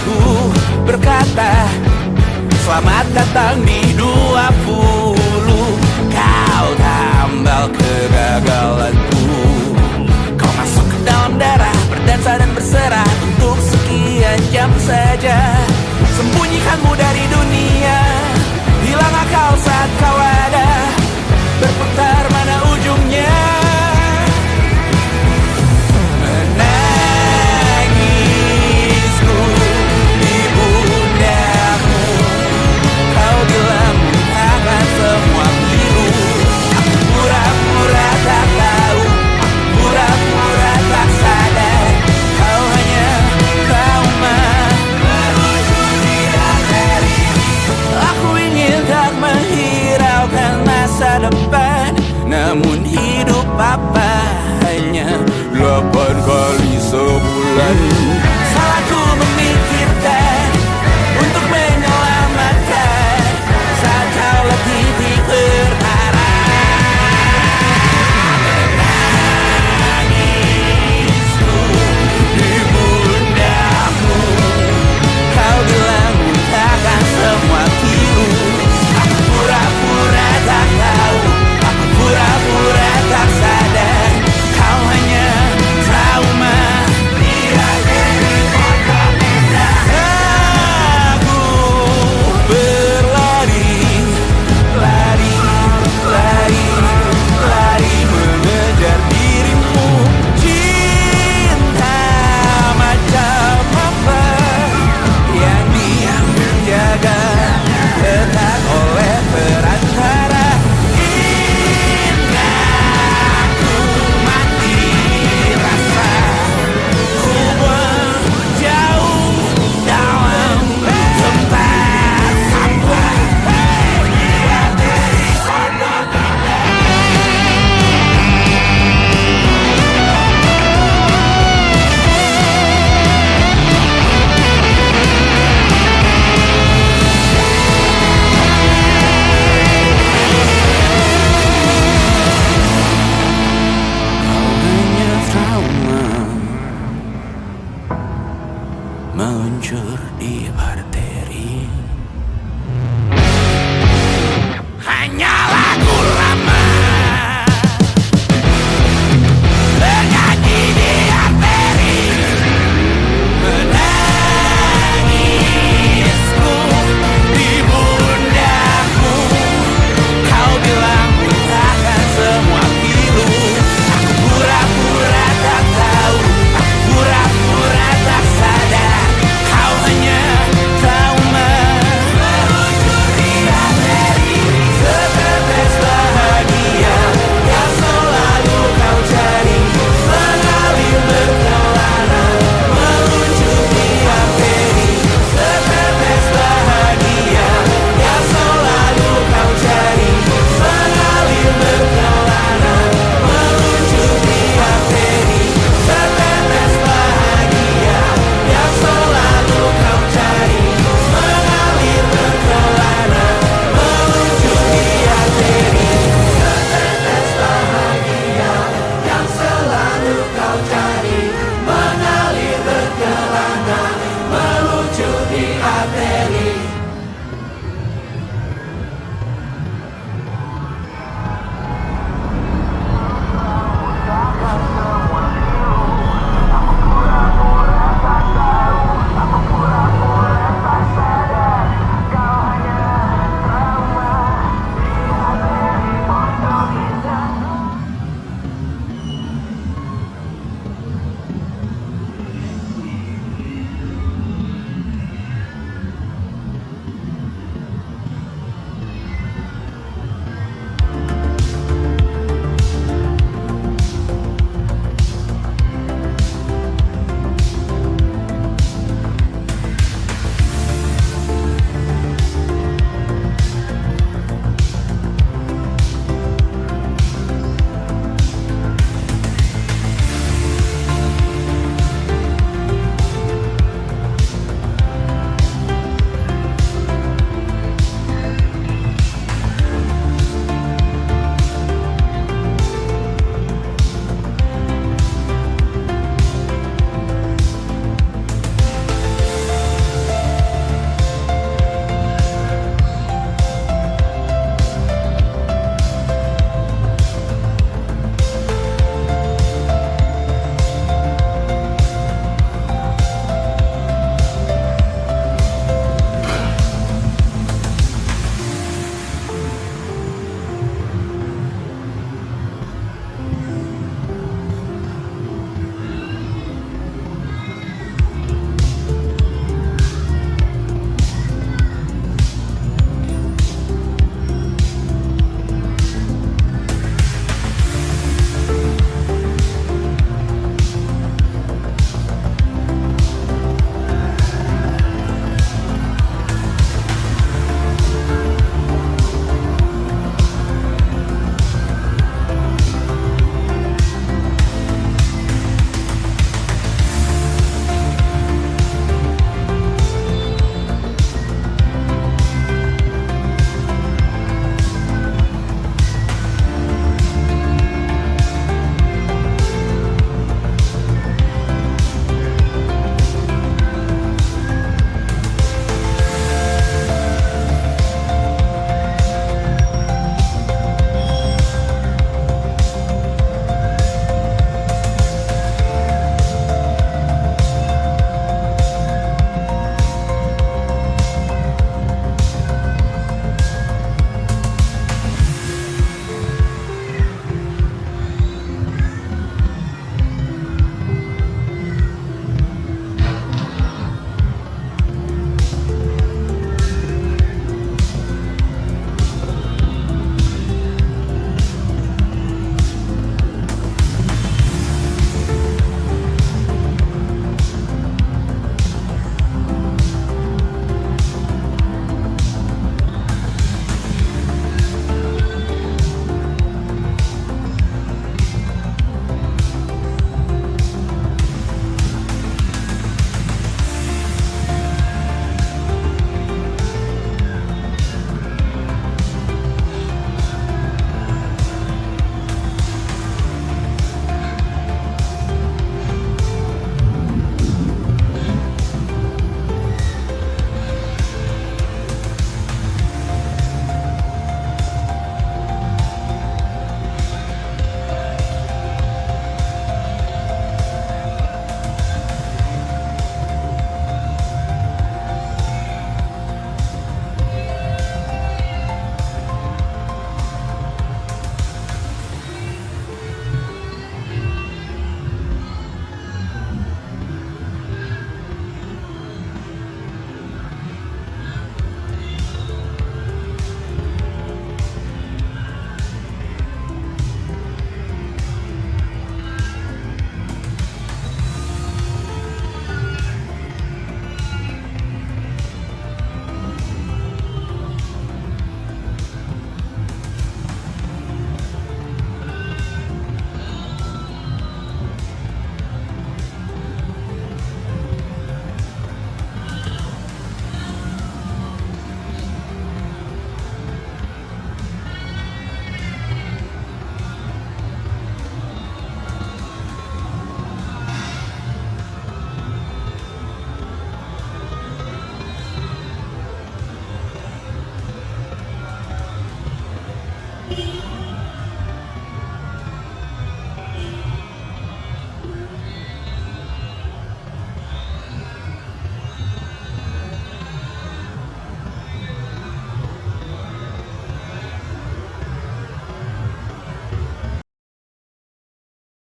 aku berkata, selamat datang di 20. Kau tambal kegagalanku. Kau masuk ke dalam darah, berdansa dan berserah untuk sekian jam saja. Sembunyikanmu dari dunia, hilang akal saat kau ada, berputar mana ujungnya. Menangisku di pundamu, kau bilang akan semua biru. Aku pura-pura tak tahu, pura-pura tak sadar. Kau hanya trauma merujuk dari. Aku ingin tak menghiraukan masa depan, namun hidup apa hanya 8 kali sebulan. Salah